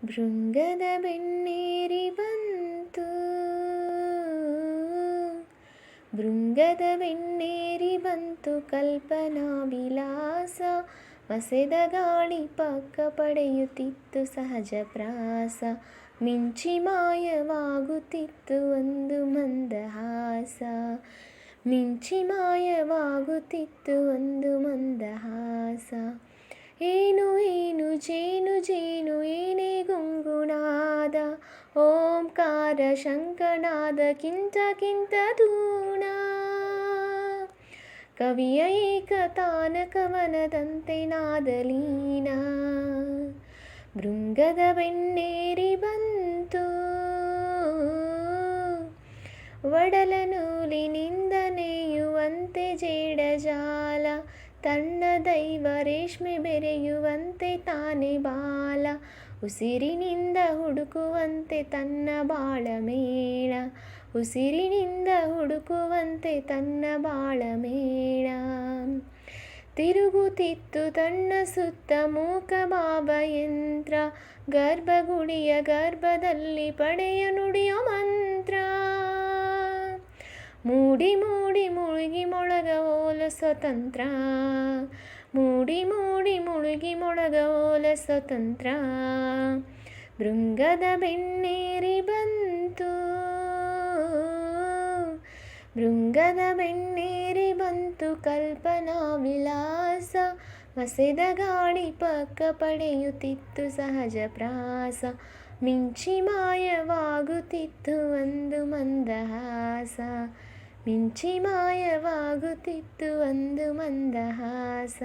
ಭೃಂಗದ ಬೆನ್ನೇರಿ ಬಂತು, ಭೃಂಗದ ಬೆನ್ನೇರಿ ಬಂತು ಕಲ್ಪನಾ ವಿಲಾಸ. ಮಸೆದ ಗಾಳಿ ಪಕ್ಕ ಪಡೆಯುತ್ತಿತ್ತು ಸಹಜ ಪ್ರಾಸ. ಮಿಂಚಿ ಮಾಯವಾಗುತ್ತಿತ್ತು ಒಂದು ಮಂದಹಾಸ, ಮಿಂಚಿ ಮಾಯವಾಗುತ್ತಿತ್ತು ಒಂದು ಮಂದಹಾಸ. ಏನು ಏನು ಜೇನು ಜೇನು ಏನೇ ಗುಂಗುನಾದ, ಓಂಕಾರ ಶಂಖನಾದ ಕಿಂತ ಕಿಂತ ಧೂಣ. ಕವಿಯ ಏಕತಾನ ಕವನದಂತೆ ನಾದಲೀನ. ಭೃಂಗದ ಬೆನ್ನೇರಿ ಬಂತು, ಒಡಲ ನೂಲಿನಿಂದ ನೇಯುವಂತೆ ಜೇಡಜಾಲ. ತನ್ನ ದೈವ ರೇಷ್ಮೆ ಬೆರೆಯುವಂತೆ ತಾನೆ ಬಾಲ. ಉಸಿರಿನಿಂದ ಹುಡುಕುವಂತೆ ತನ್ನ ಬಾಳ ಮೇಳ, ಉಸಿರಿನಿಂದ ಹುಡುಕುವಂತೆ ತನ್ನ ಬಾಳ ಮೇಳ. ತಿರುಗುತ್ತಿತ್ತು ತನ್ನ ಸುತ್ತ ಮೂಕ ಭಾವಯಂತ್ರ. ಗರ್ಭಗುಡಿಯ ಗರ್ಭದಲ್ಲಿ ಪಡೆಯ ನುಡಿಯೋ ಮಂತ್ರ. ಮೂಡಿ ಮೂಡಿ ಮುಳುಗಿ ಮೊಳಗ ಓಲ ಸ್ವತಂತ್ರ, ಮೂಡಿ ಮೂಡಿ ಮುಳುಗಿ ಮೊಳಗ ಓಲ ಸ್ವತಂತ್ರ. ಭೃಂಗದ ಬೆನ್ನೇರಿ ಬಂತು, ಭೃಂಗದ ಬೆನ್ನೇರಿ ಬಂತು ಕಲ್ಪನಾ ವಿಲಾಸ. ಮಸೆದ ಗಾಳಿ ಪಕ್ಕ ಪಡೆಯುತ್ತಿತ್ತು ಸಹಜ ಪ್ರಾಸ. ಮಿಂಚಿ ಮಾಯವಾಗುತ್ತಿತ್ತು ಒಂದು ಮಂದಹಾಸ, ಮಿಂಚಿ ಮಾಯವಾಗುತ್ತಿತ್ತು ಒಂದು ಮಂದಹಾಸ.